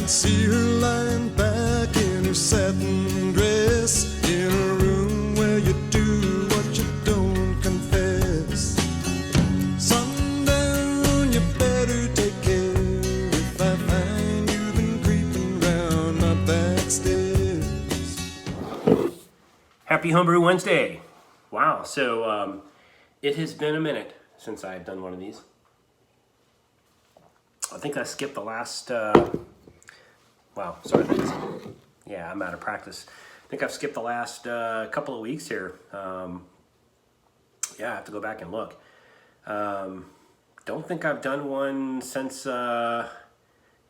see her lying back in her satin dress in a room where you do what you don't confess. Sundown, you better take care if I find you've been creeping round my back stairs. Happy Homebrew Wednesday. Wow, so it has been a minute since I've done one of these. I think I skipped the last, wow, sorry. Yeah, I'm out of practice. I think I've skipped the last couple of weeks here. Yeah, I have to go back and look. Don't think I've done one since, yeah,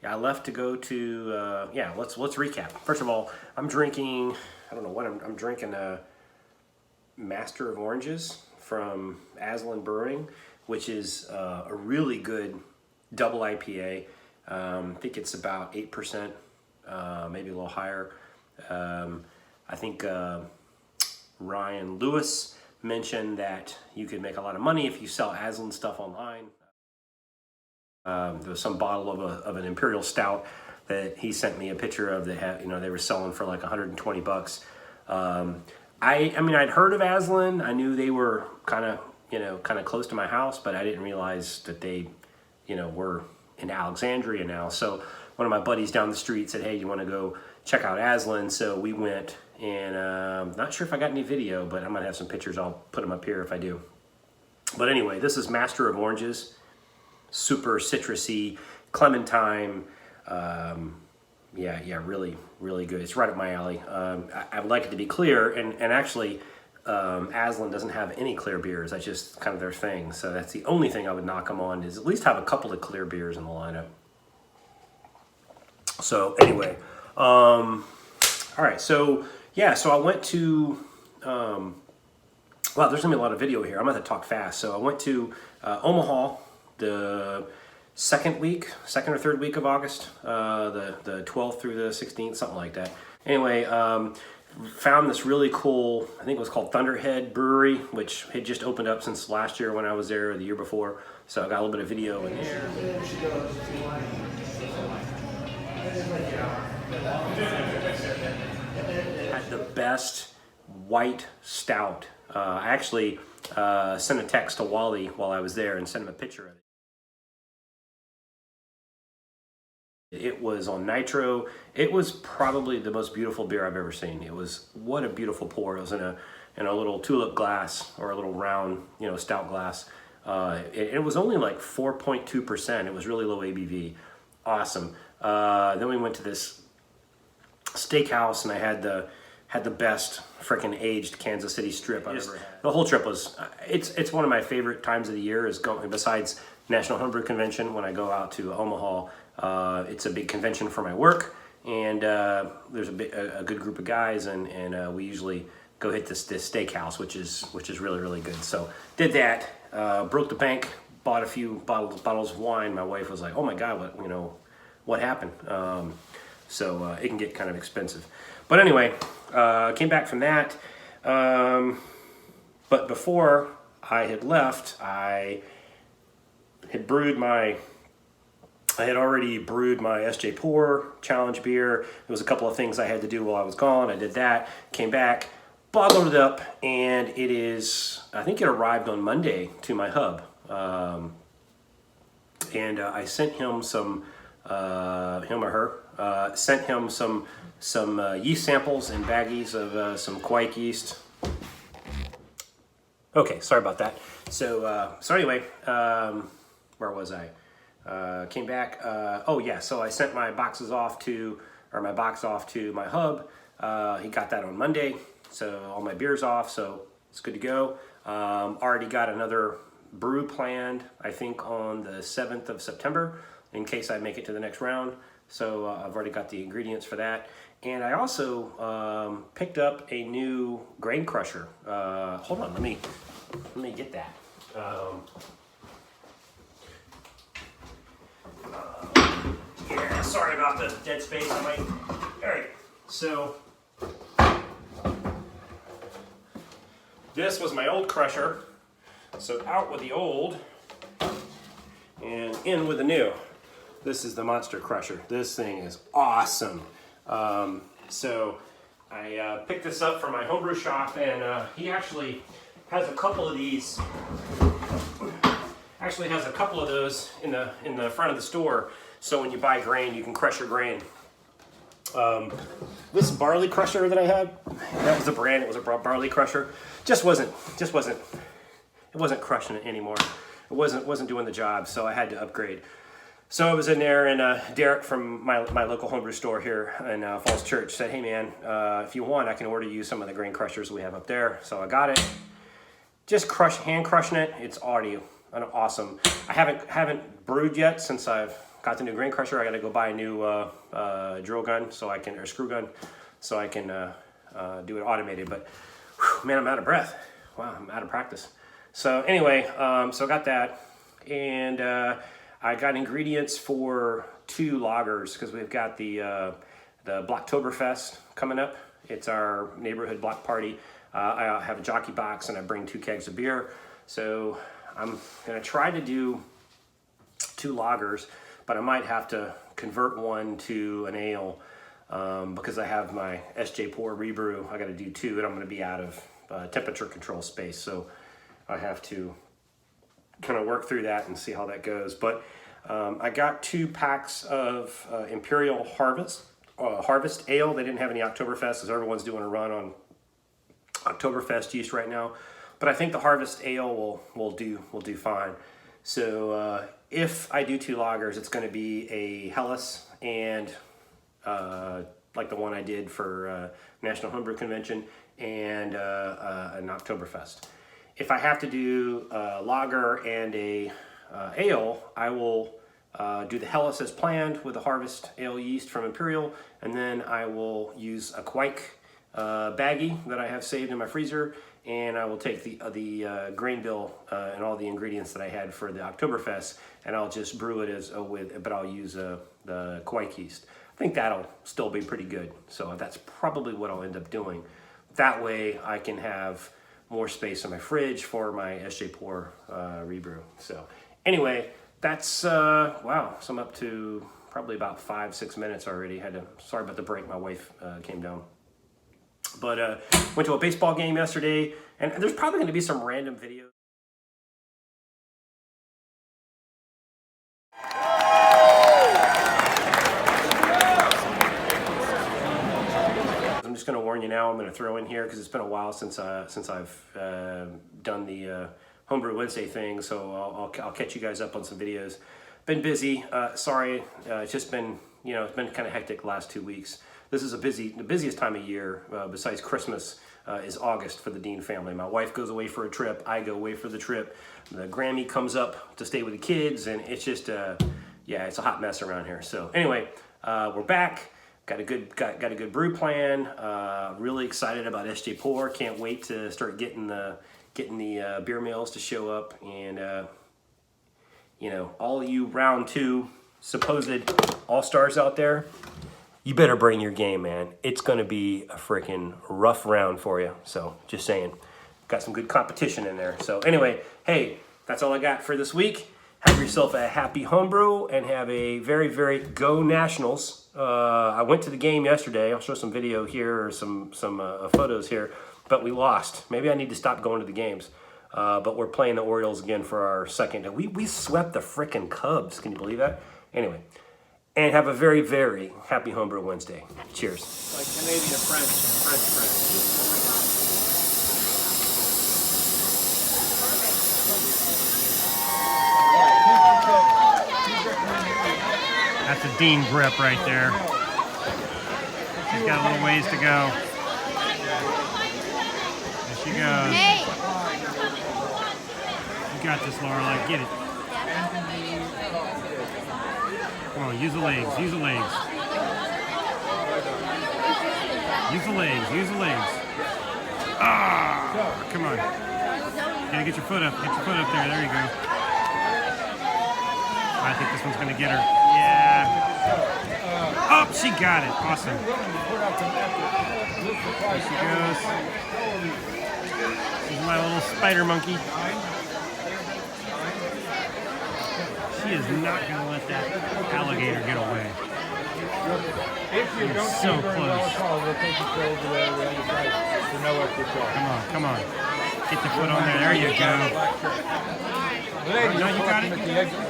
I left to go to, yeah, let's recap. First of all, I'm drinking, I don't know what, I'm drinking a Master of Oranges from Aslan Brewing, which is a really good double IPA. I think it's about 8%, maybe a little higher. I think Ryan Lewis mentioned that you could make a lot of money if you sell Aslan stuff online. There was some bottle of an Imperial Stout that he sent me a picture of that had, you know, they were selling for like 120 bucks. I mean, I'd heard of Aslan. I knew they were kind of close to my house, but I didn't realize that they, you know, we're in Alexandria now. So one of my buddies down the street said, hey, you want to go check out Aslan? So we went, and not sure if I got any video, but I might have some pictures. I'll put them up here if I do. But anyway, this is Master of Oranges, super citrusy, clementine. Yeah, really, really good. It's right up my alley. I would like it to be clear, and actually, Aslan doesn't have any clear beers. That's just kind of their thing. So that's the only thing I would knock them on, is at least have a couple of clear beers in the lineup. So anyway, all right. So yeah, so I went to, wow, there's gonna be a lot of video here. I'm gonna have to talk fast. So I went to Omaha the second or third week of August, the 12th through the 16th, something like that. Anyway, found this really cool, I think it was called Thunderhead Brewery, which had just opened up since last year when I was there, or the year before. So I got a little bit of video in there. Had the best white stout. I actually sent a text to Wally while I was there and sent him a picture of it. It was on nitro. It was probably the most beautiful beer I've ever seen. It was, what a beautiful pour. It was in a little tulip glass, or a little round, you know, stout glass. It was only like 4.2%. It was really low ABV. Awesome. Then we went to this steakhouse, and I had the best freaking aged Kansas City strip I've ever had. The whole trip was, it's one of my favorite times of the year, is going, besides National Homebrew Convention, when I go out to Omaha. It's a big convention for my work, and there's a good group of guys, and we usually go hit this steakhouse, which is really, really good. So did that, broke the bank, bought a few bottles of wine. My wife was like, "Oh my God, what happened?" So it can get kind of expensive. But anyway, came back from that. But before I had left, I had already brewed my SJ Pour Challenge beer. There was a couple of things I had to do while I was gone. I did that, came back, bottled it up, and it is, I think it arrived on Monday to my hub. And I sent him some, him or her, sent him some yeast samples and baggies of some Quake yeast. Okay, sorry about that. So anyway, where was I? Came back, oh yeah, so I sent my box off to my hub. He got that on Monday, so all my beer's off, so it's good to go. Already got another brew planned, I think on the 7th of September, in case I make it to the next round. So I've already got the ingredients for that. And I also picked up a new grain crusher. Hold on, let me get that. Yeah, sorry about the dead space. All right, so this was my old crusher. So out with the old and in with the new. This is the Monster Crusher. This thing is awesome. So I picked this up from my homebrew shop, and he actually has a couple of these. Actually has a couple of those in the front of the store. So when you buy grain, you can crush your grain. This barley crusher that I had, that was a brand. It was a barley crusher. It wasn't crushing it anymore. It wasn't doing the job. So I had to upgrade. So I was in there, and Derek from my local homebrew store here in Falls Church said, "Hey man, if you want, I can order you some of the grain crushers we have up there." So I got it. Just hand crushing it. It's awesome. I haven't brewed yet since I've got the new grain crusher. I got to go buy a new drill gun or screw gun, so I can do it automated. But whew, man, I'm out of breath. Wow, I'm out of practice. So anyway, so I got that, and I got ingredients for 2 lagers because we've got the Blocktoberfest coming up. It's our neighborhood block party. I have a jockey box, and I bring 2 kegs of beer. So I'm gonna try to do 2 lagers, but I might have to convert one to an ale because I have my SJ Pour rebrew. I got to do 2, and I'm going to be out of temperature control space, so I have to kind of work through that and see how that goes. But I got 2 packs of Imperial Harvest Ale. They didn't have any Oktoberfest, as everyone's doing a run on Oktoberfest yeast right now. But I think the Harvest Ale will do fine. So if I do 2 lagers, it's going to be a Helles and like the one I did for National Homebrew Convention, and an Oktoberfest. If I have to do a lager and a ale, I will do the Helles as planned with the Harvest Ale yeast from Imperial, and then I will use a Quake baggie that I have saved in my freezer, and I will take the grain bill and all the ingredients that I had for the Oktoberfest, and I'll just brew it but I'll use the Quake yeast. I think that'll still be pretty good. So that's probably what I'll end up doing. That way I can have more space in my fridge for my SJ Pour rebrew. So anyway, that's wow. So I'm up to probably about 5-6 minutes already. Sorry about the break. My wife came down. But went to a baseball game yesterday, and there's probably going to be some random videos. I'm just going to warn you now. I'm going to throw in here because it's been a while since I've done the Homebrew Wednesday thing. So I'll catch you guys up on some videos. Been busy. Sorry, it's just been it's been kind of hectic the last 2 weeks. This is the busiest time of year, besides Christmas, is August for the Dean family. My wife goes away for a trip. I go away for the trip. The Grammy comes up to stay with the kids, and it's just, yeah, it's a hot mess around here. So anyway, we're back. Got a good brew plan. Really excited about SJ Pour. Can't wait to start getting the beer mails to show up, and all you round 2 supposed all-stars out there. You better bring your game, man. It's going to be a freaking rough round for you. So, just saying. Got some good competition in there. So, anyway, hey, that's all I got for this week. Have yourself a happy homebrew and have a very, very go Nationals. I went to the game yesterday. I'll show some video here or some photos here, but we lost. Maybe I need to stop going to the games. But we're playing the Orioles again for our second. We swept the frickin' Cubs. Can you believe that? Anyway. And have a very, very happy Homebrew Wednesday. Cheers. Like Canadian French. That's a Dean grip right there. She's got a little ways to go. There she goes. Hey. You got this, Lorelai. Get it. Come on, use the legs, use the legs. Use the legs, use the legs. Ah, come on. Gotta get your foot up there, there you go. I think this one's gonna get her. Yeah. Oh, she got it, awesome. There she goes. This is my little spider monkey. She He is not going to let that alligator get away. If you don't so see very well close. at all, we'll take you over there to the other side for no extra charge. Come on, come on. Get the foot on there. There you go. Ladies, No, you got it. at the exit.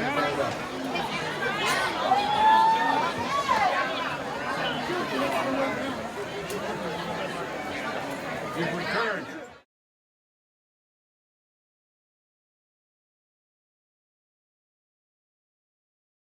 You've returned.